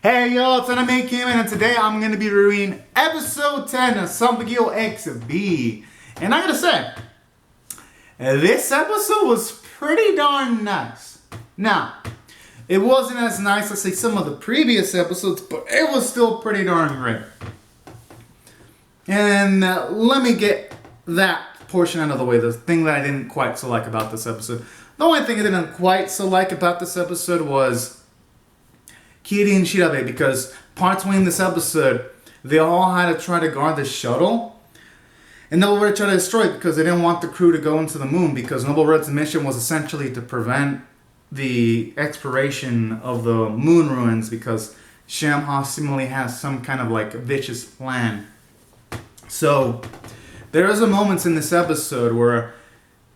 Hey yo, it's Anime Kim, and today I'm going to be reviewing episode 10 of Symphogear XB. And I gotta say, this episode was pretty darn nice. Now, it wasn't as nice as say some of the previous episodes, but it was still pretty darn great. And let me get that portion out of the way, the thing that I didn't quite so like about this episode. The only thing I didn't quite so like about this episode was Kiri and Shirabe, because partway in this episode, they all had to try to guard the shuttle. And Noble Red tried to destroy it because they didn't want the crew to go into the moon, because Noble Red's mission was essentially to prevent the exploration of the moon ruins, because Shamha seemingly has some kind of like vicious plan. So there is a moment in this episode where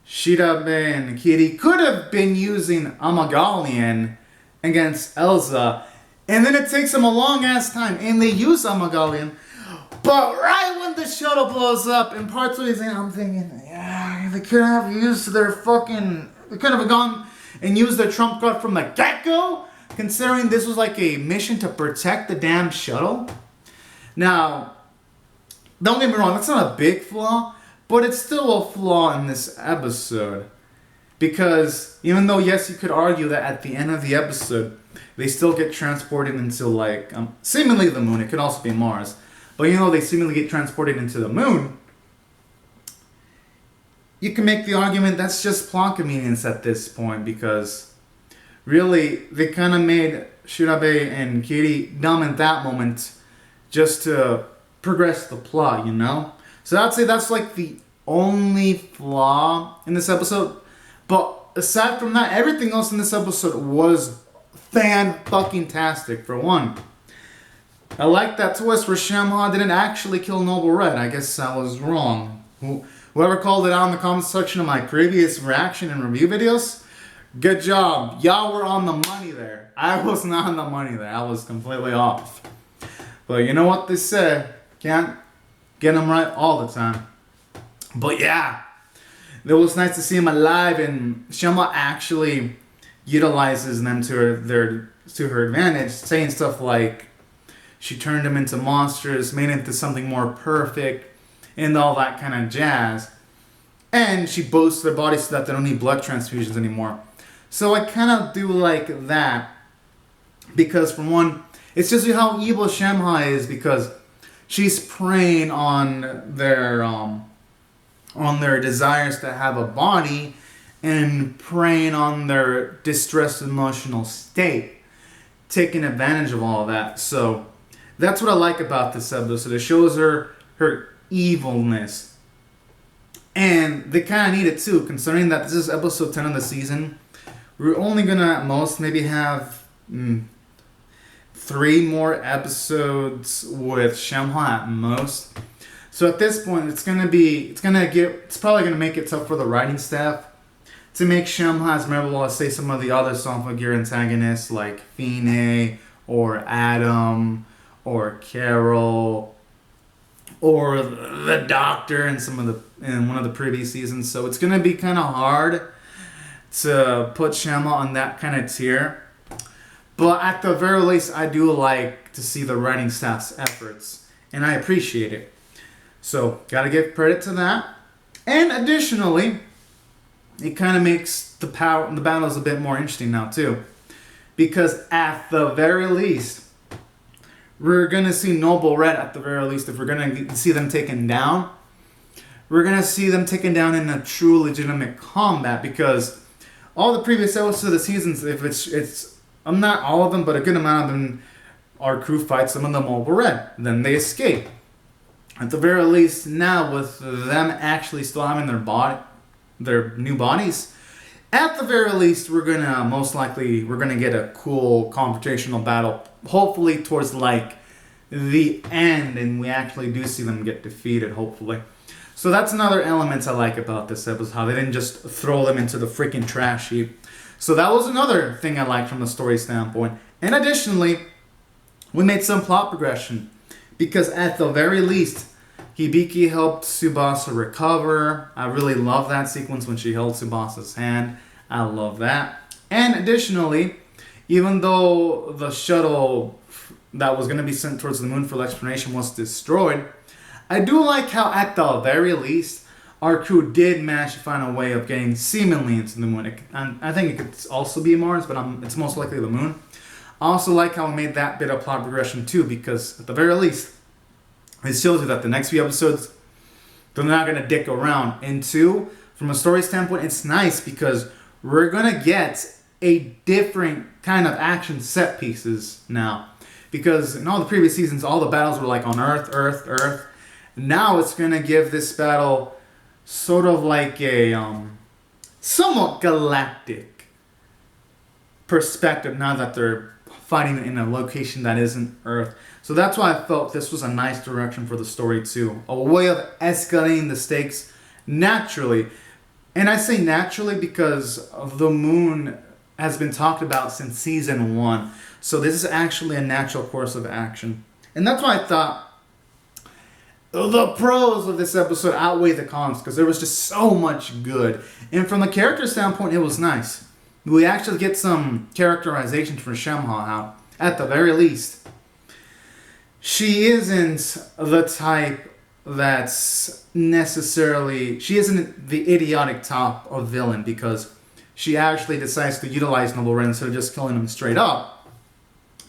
Shirabe and Kiri could have been using Amagalian against Elsa, and then it takes them a long ass time, and they use Amagalian, but right when the shuttle blows up and parts of it, I'm thinking, yeah, they could have used their fucking, they could have gone and used their trump card from the get-go, considering this was like a mission to protect the damn shuttle. Now, don't get me wrong, that's not a big flaw, but it's still a flaw in this episode. Because even though, yes, you could argue that at the end of the episode, they still get transported into like, seemingly the moon. It could also be Mars. But you know, they seemingly get transported into the moon. You can make the argument that's just plot convenience at this point, because really, they kind of made Shirabe and Kiri dumb at that moment just to progress the plot, you know? So I'd say that's like the only flaw in this episode. But aside from that, everything else in this episode was fan-fucking-tastic. For one, I like that twist where Shamha didn't actually kill Noble Red. I guess I was wrong. Whoever called it out in the comment section of my previous reaction and review videos, good job. Y'all were on the money there. I was not on the money there. I was completely off. But you know what they say, can't get them right all the time. But yeah, it was nice to see him alive, and Shamha actually utilizes them to her advantage, saying stuff like she turned them into monsters, made it into something more perfect, and all that kind of jazz. And she boasts their bodies so that they don't need blood transfusions anymore. So I kind of do like that, because for one, it's just how evil Shamha is, because she's preying on their desires to have a body and preying on their distressed emotional state, taking advantage of all of that. So that's what I like about this episode. It shows her evilness. And they kind of need it too, considering that this is episode 10 of the season. We're only going to at most maybe have 3 more episodes with Shamha at most. So at this point, it's probably gonna make it tough for the writing staff to make Shamha as memorable as say some of the other Symphogear antagonists like Fine or Adam or Carol or the Doctor in one of the previous seasons. So it's gonna be kind of hard to put Shamha on that kind of tier. But at the very least, I do like to see the writing staff's efforts, and I appreciate it. So, gotta give credit to that. And additionally, it kind of makes the battles a bit more interesting now too. Because at the very least, we're gonna see Noble Red at the very least. If we're gonna see them taken down, we're gonna see them taken down in a true legitimate combat. Because all the previous episodes of the seasons, if it's I'm not all of them, but a good amount of them are crew fights, some of them Noble Red. Then they escape. At the very least, now with them actually still having their new bodies, at the very least, we're gonna get a cool confrontational battle. Hopefully towards like the end, and we actually do see them get defeated. Hopefully, so that's another element I like about this episode, how they didn't just throw them into the freaking trash heap. So that was another thing I liked from the story standpoint. And additionally, we made some plot progression. Because at the very least, Hibiki helped Tsubasa recover. I really love that sequence when she held Tsubasa's hand. I love that. And additionally, even though the shuttle that was going to be sent towards the moon for exploration was destroyed. I do like how, at the very least, our crew did manage to find a way of getting seemingly into the moon. And I think it could also be Mars, but it's most likely the moon. I also like how we made that bit of plot progression too, because at the very least, it shows you that the next few episodes, they're not going to dick around. And two, from a story standpoint, it's nice because we're going to get a different kind of action set pieces now. Because in all the previous seasons, all the battles were like on Earth, Earth, Earth. Now it's going to give this battle sort of like a somewhat galactic perspective now that they're fighting in a location that isn't Earth. So that's why I felt this was a nice direction for the story too. A way of escalating the stakes naturally. And I say naturally because the moon has been talked about since season 1. So this is actually a natural course of action. And that's why I thought the pros of this episode outweigh the cons, because there was just so much good. And from the character standpoint, it was nice. We actually get some characterization from Shamha, at the very least. She isn't the type that's necessarily... She isn't the idiotic type of villain, because she actually decides to utilize Noble Red instead of just killing them straight up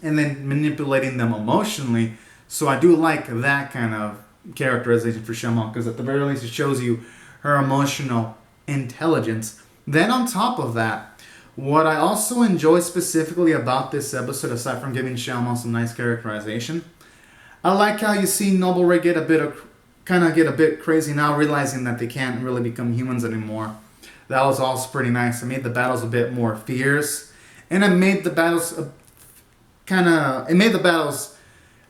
and then manipulating them emotionally. So I do like that kind of characterization for Shamha, because at the very least it shows you her emotional intelligence. Then on top of that, what I also enjoy specifically about this episode, aside from giving Shamha some nice characterization, I like how you see Noble Red get a bit crazy now, realizing that they can't really become humans anymore. That was also pretty nice. It made the battles a bit more fierce, and it made the battles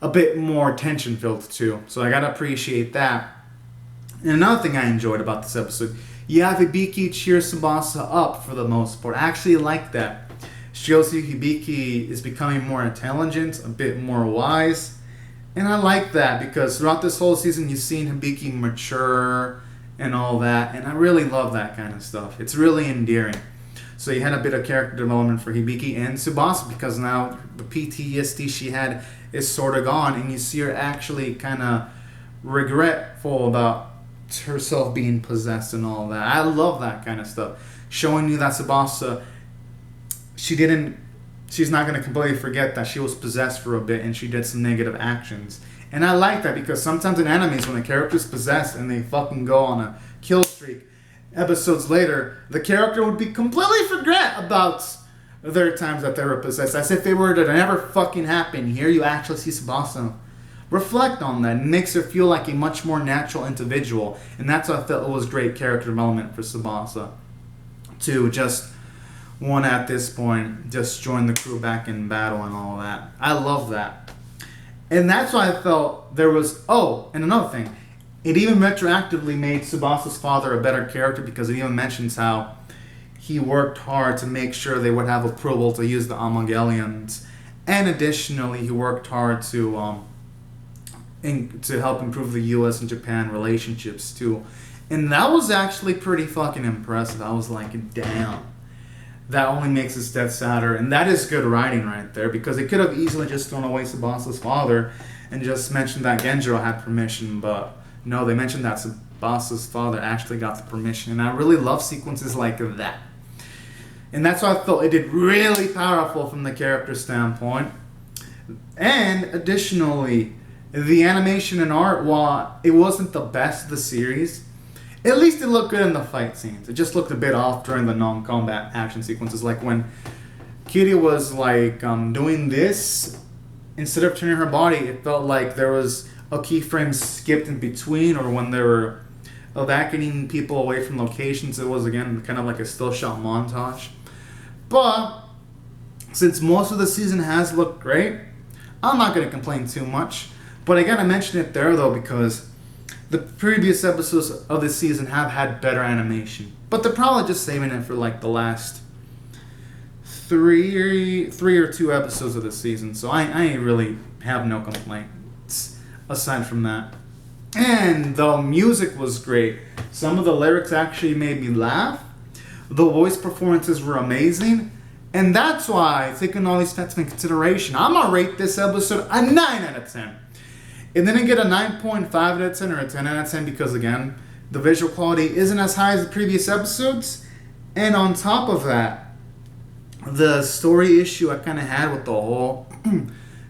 a bit more tension filled too. So I gotta appreciate that. And another thing I enjoyed about this episode, you have Hibiki cheer Tsubasa up for the most part. I actually like that. Shows you Hibiki is becoming more intelligent, a bit more wise. And I like that because throughout this whole season you've seen Hibiki mature and all that. And I really love that kind of stuff. It's really endearing. So you had a bit of character development for Hibiki and Tsubasa, because now the PTSD she had is sort of gone, and you see her actually kind of regretful about herself being possessed and all that. I love that kind of stuff. Showing you that Tsubasa, she's not going to completely forget that she was possessed for a bit and she did some negative actions. And I like that, because sometimes in animes when a character's possessed and they fucking go on a kill streak, episodes later, the character would be completely forget about their times that they were possessed, as if it were to never fucking happen. Here you actually see Tsubasa reflect on that. It makes her feel like a much more natural individual, and that's why I felt it was great character development for Tsubasa to just want at this point just join the crew back in battle and all that. I love that. And that's why I felt there was... Oh, and another thing. It even retroactively made Tsubasa's father a better character, because it even mentions how he worked hard to make sure they would have approval to use the Amagelians. And additionally, he worked hard to help improve the U.S. and Japan relationships too. And that was actually pretty fucking impressive. I was like, damn. That only makes his death sadder. And that is good writing right there, because they could have easily just thrown away Tsubasa's father and just mentioned that Genjiro had permission, but no, they mentioned that Tsubasa's father actually got the permission. And I really love sequences like that. And that's why I felt it did really powerful from the character standpoint. And additionally, the animation and art, while it wasn't the best of the series, at least it looked good in the fight scenes. It just looked a bit off during the non-combat action sequences. Like when Kiryu was like doing this, instead of turning her body, it felt like there was a keyframe skipped in between, or when they were evacuating people away from locations, it was again kind of like a still shot montage. But since most of the season has looked great, I'm not going to complain too much. But I gotta mention it there though, because the previous episodes of this season have had better animation. But they're probably just saving it for like the last three or two episodes of the season. So I really have no complaints aside from that. And the music was great. Some of the lyrics actually made me laugh. The voice performances were amazing. And that's why, taking all these facts into consideration, I'm going to rate this episode a 9 out of 10. It didn't get a 9.5 out of 10 or a 10 out of 10 because, again, the visual quality isn't as high as the previous episodes. And on top of that, the story issue I kind of had with the whole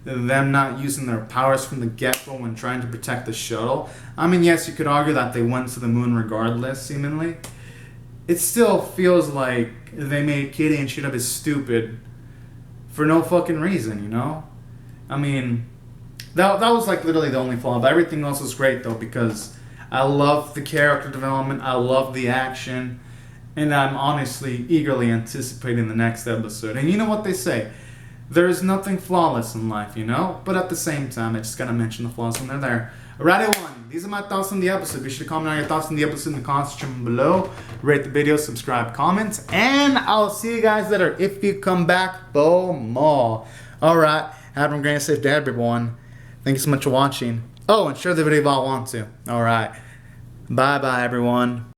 them not using their powers from the get-go when trying to protect the shuttle. I mean, yes, you could argue that they went to the moon regardless, seemingly. It still feels like they made Kitty and shit up as stupid for no fucking reason, you know? I mean, that was like literally the only flaw. But everything else was great, though, because I love the character development, I love the action, and I'm honestly eagerly anticipating the next episode. And you know what they say? There's nothing flawless in life, you know? But at the same time, I just gotta mention the flaws when they're there. Alright, everyone. These are my thoughts on the episode. Be sure to comment on your thoughts on the episode in the comments section below. Rate the video, subscribe, comment. And I'll see you guys later if you come back for more. Alright. Have a great and safe day, everyone. Thank you so much for watching. Oh, and share the video if I want to. Alright. Bye-bye, everyone.